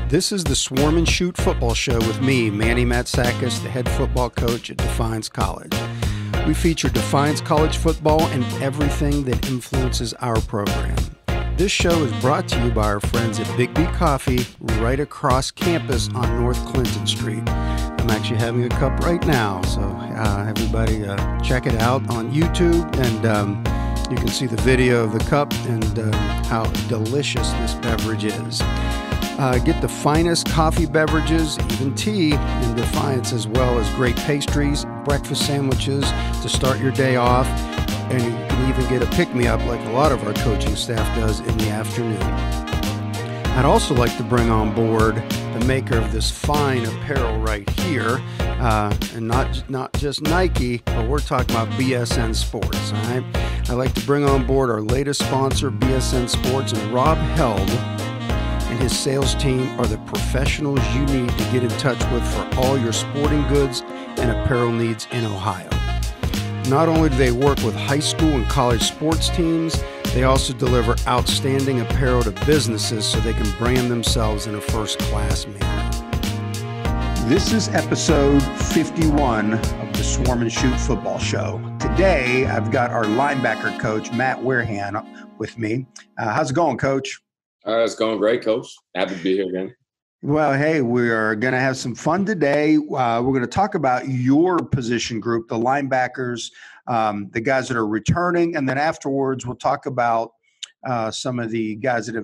This is the Swarm and Shoot football show with me, Manny Matsakis, the head football coach at Defiance College. We feature Defiance College football and everything that influences our program. This show is brought to you by our friends at Big B Coffee right across campus on North Clinton Street. I'm actually having a cup right now, so everybody check it out on YouTube, and you can see the video of the cup and how delicious this beverage is. Get the finest coffee beverages, even tea, in Defiance, as well as great pastries, breakfast sandwiches to start your day off, and you can even get a pick-me-up like a lot of our coaching staff does in the afternoon. I'd also like to bring on board the maker of this fine apparel right here, and not just Nike, but we're talking about BSN Sports, all right? I'd like to bring on board our latest sponsor, BSN Sports, and Rob Held and his sales team are the professionals you need to get in touch with for all your sporting goods and apparel needs in Ohio. Not only do they work with high school and college sports teams, they also deliver outstanding apparel to businesses so they can brand themselves in a first-class manner. This is episode 51 of the Swarm and Shoot football show. Today, I've got our linebacker coach, Matt Wehrhahn, with me. How's it going, Coach? It's going great, Coach. Happy to be here again. Well, hey, we are going to have some fun today. We're going to talk about your position group, the linebackers, the guys that are returning, and then afterwards we'll talk about some of the guys that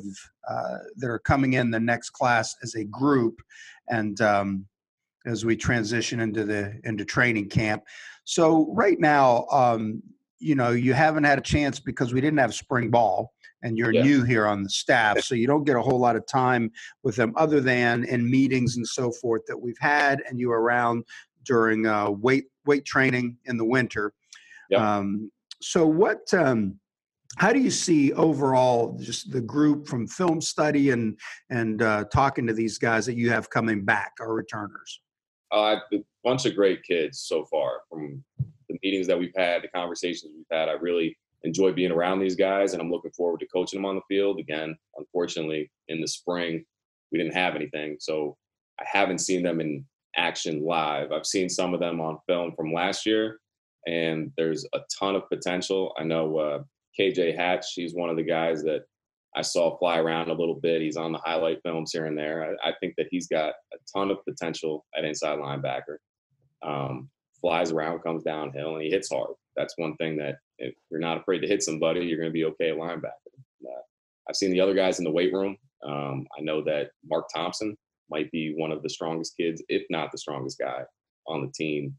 are coming in the next class as a group, and as we transition into training camp. So right now, you haven't had a chance because we didn't have spring ball. And you're new here on the staff, so you don't get a whole lot of time with them other than in meetings and so forth that we've had, and you were around during weight training in the winter. Yep. So how do you see overall just the group from film study and talking to these guys that you have coming back, our returners? A bunch of great kids so far from the meetings that we've had, the conversations we've had. I really enjoy being around these guys, and I'm looking forward to coaching them on the field. Again, unfortunately, in the spring, we didn't have anything, so I haven't seen them in action live. I've seen some of them on film from last year, and there's a ton of potential. I know KJ Hatch, he's one of the guys that I saw fly around a little bit. He's on the highlight films here and there. I think that he's got a ton of potential at inside linebacker. Flies around, comes downhill, and he hits hard. That's one thing that if you're not afraid to hit somebody, you're going to be okay at linebacker. I've seen the other guys in the weight room. I know that Mark Thompson might be one of the strongest kids, if not the strongest guy on the team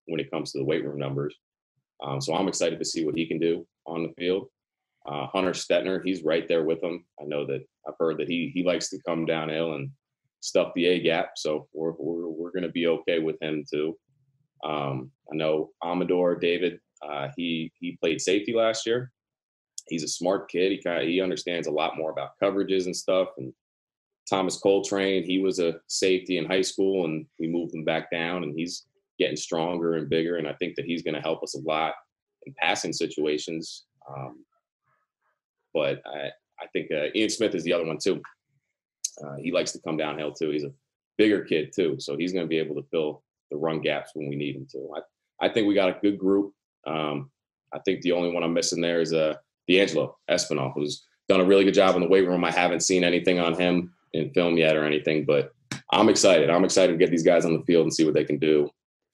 when it comes to the weight room numbers. So I'm excited to see what he can do on the field. Hunter Stetner, he's right there with him. I know that I've heard that he likes to come downhill and stuff the A gap. So we're going to be okay with him too. I know Amador David, he played safety last year. He's a smart kid. He understands a lot more about coverages and stuff. And Thomas Coltrane, he was a safety in high school, and we moved him back down, and he's getting stronger and bigger. And I think that he's going to help us a lot in passing situations. But I think Ian Smith is the other one too. He likes to come downhill too. He's a bigger kid too, so he's going to be able to fill the run gaps when we need him to. I think we got a good group. I think the only one I'm missing there is D'Angelo Espinal, who's done a really good job in the weight room. I haven't seen anything on him in film yet or anything, but I'm excited. I'm excited to get these guys on the field and see what they can do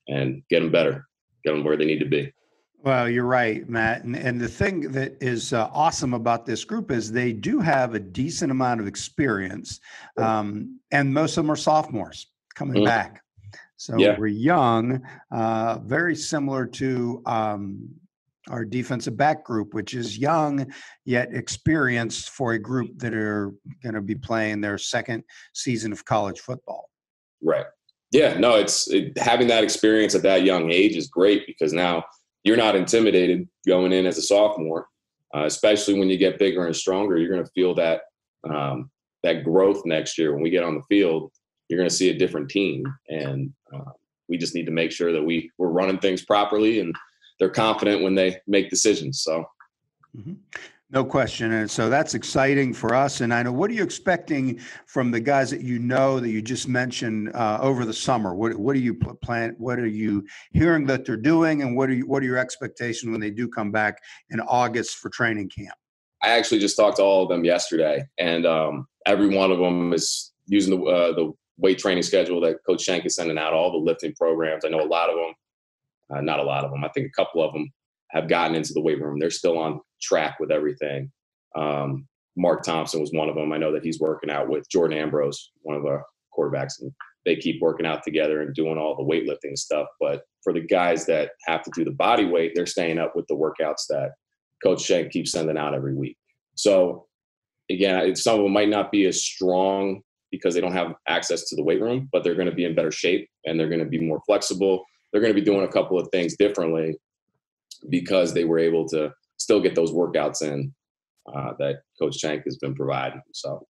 and get them better, get them where they need to be. Well, you're right, Matt. And the thing that is awesome about this group is they do have a decent amount of experience, and most of them are sophomores coming back. So we're young, very similar to our defensive back group, which is young yet experienced for a group that are going to be playing their second season of college football. Right. Yeah, no, having that experience at that young age is great because now you're not intimidated going in as a sophomore, especially when you get bigger and stronger. You're going to feel that growth next year. When we get on the field, you're going to see a different team. And we just need to make sure that we're running things properly and they're confident when they make decisions. So, No question. And so that's exciting for us. And I know, what are you expecting from the guys that that you just mentioned over the summer? What do you plan? What are you hearing that they're doing? And what are your expectations when they do come back in August for training camp? I actually just talked to all of them yesterday, and every one of them is using the weight training schedule that Coach Shank is sending out, all the lifting programs. I know a lot of them, not a lot of them. I think a couple of them have gotten into the weight room. They're still on track with everything. Mark Thompson was one of them. I know that he's working out with Jordan Ambrose, one of our quarterbacks, and they keep working out together and doing all the weightlifting stuff. But for the guys that have to do the body weight, they're staying up with the workouts that Coach Shank keeps sending out every week. So again, some of them might not be as strong because they don't have access to the weight room, but they're going to be in better shape and they're going to be more flexible. They're going to be doing a couple of things differently because they were able to still get those workouts in that Coach Shank has been providing. So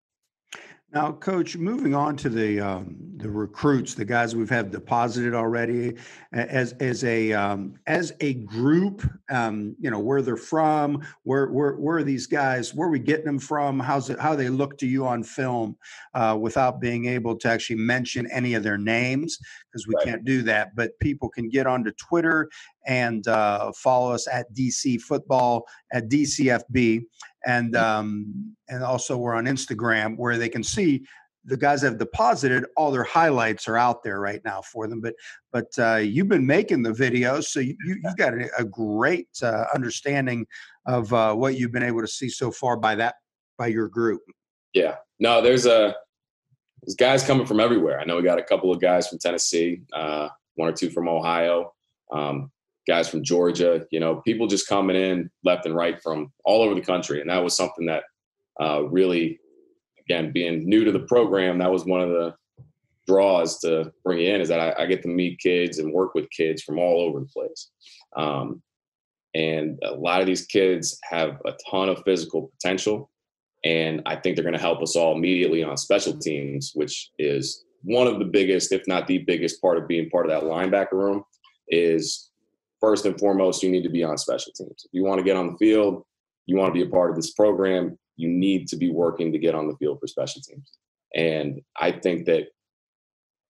now, Coach, moving on to the recruits, the guys we've had deposited already, as a group, where they're from, where are these guys, where are we getting them from, how they look to you on film, without being able to actually mention any of their names, because we can't do that. But people can get onto Twitter and follow us at DC Football, at DCFB. And also we're on Instagram, where they can see the guys that have deposited. All their highlights are out there right now for them. But you've been making the videos, so you've got a great understanding of what you've been able to see so far by your group. Yeah, no, there's guys coming from everywhere. I know we got a couple of guys from Tennessee, one or two from Ohio. Guys from Georgia, people just coming in left and right from all over the country. And that was something that really, again, being new to the program, that was one of the draws to bring in, is that I get to meet kids and work with kids from all over the place. And a lot of these kids have a ton of physical potential. And I think they're going to help us all immediately on special teams, which is one of the biggest, if not the biggest part of being part of that linebacker room. Is first and foremost, you need to be on special teams. If you want to get on the field, you want to be a part of this program, you need to be working to get on the field for special teams. And I think that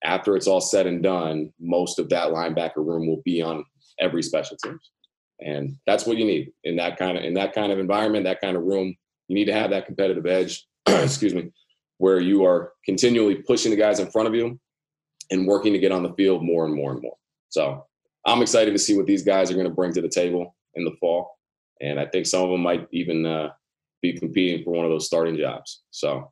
after it's all said and done, most of that linebacker room will be on every special teams. And that's what you need in that kind of environment, that kind of room. You need to have that competitive edge, where you are continually pushing the guys in front of you and working to get on the field more and more and more. So I'm excited to see what these guys are going to bring to the table in the fall. And I think some of them might even be competing for one of those starting jobs. So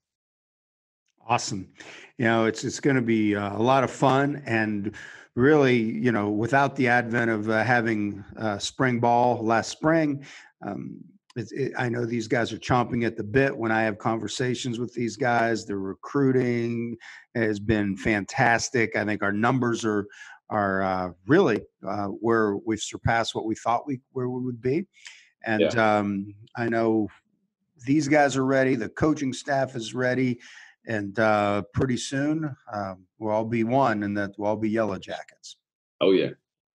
awesome. It's going to be a lot of fun. And really, without the advent of having spring ball last spring, I know these guys are chomping at the bit when I have conversations with these guys. The recruiting has been fantastic. I think our numbers are really where we've surpassed what we thought where we would be. And I know these guys are ready. The coaching staff is ready. And pretty soon we'll all be one, and that we'll all be Yellow Jackets. Oh, yeah.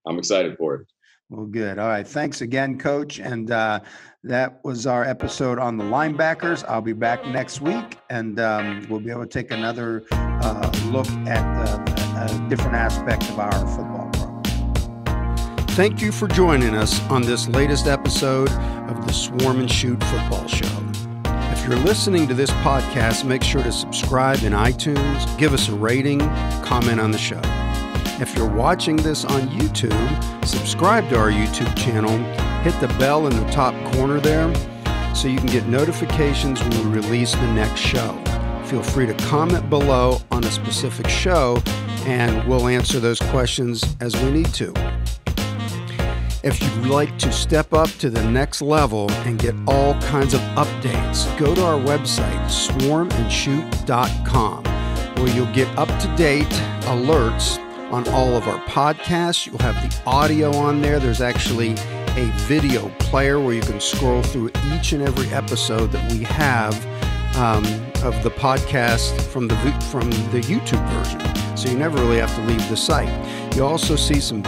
I'm excited for it. Well, good. All right. Thanks again, Coach. And that was our episode on the linebackers. I'll be back next week, and we'll be able to take another look at a different aspect of our football program. Thank you for joining us on this latest episode of the Swarm and Shoot Football Show. If you're listening to this podcast, make sure to subscribe in iTunes, give us a rating, comment on the show. If you're watching this on YouTube, subscribe to our YouTube channel, hit the bell in the top corner there so you can get notifications when we release the next show. Feel free to comment below on a specific show, and we'll answer those questions as we need to. If you'd like to step up to the next level and get all kinds of updates, go to our website, swarmandshoot.com, where you'll get up-to-date alerts on all of our podcasts. You'll have the audio on there. There's actually a video player where you can scroll through each and every episode that we have of the podcast from the YouTube version. So you never really have to leave the site. You also see some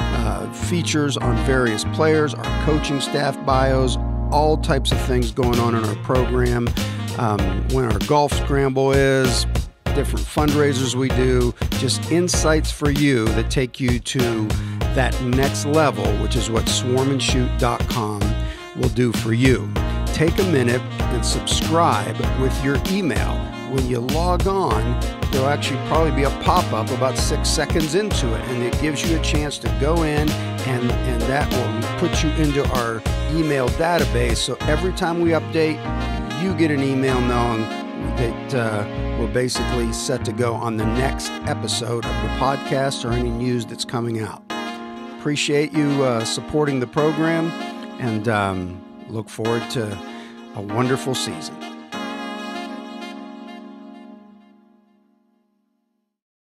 features on various players, our coaching staff bios, all types of things going on in our program, when our golf scramble is, different fundraisers we do, just insights for you that take you to that next level, which is what swarmandshoot.com will do for you. Take a minute and subscribe with your email. When you log on, there'll actually probably be a pop-up about 6 seconds into it, and it gives you a chance to go in, and that will put you into our email database. So every time we update, you get an email knowing that we're basically set to go on the next episode of the podcast or any news that's coming out. Appreciate you supporting the program, and look forward to a wonderful season.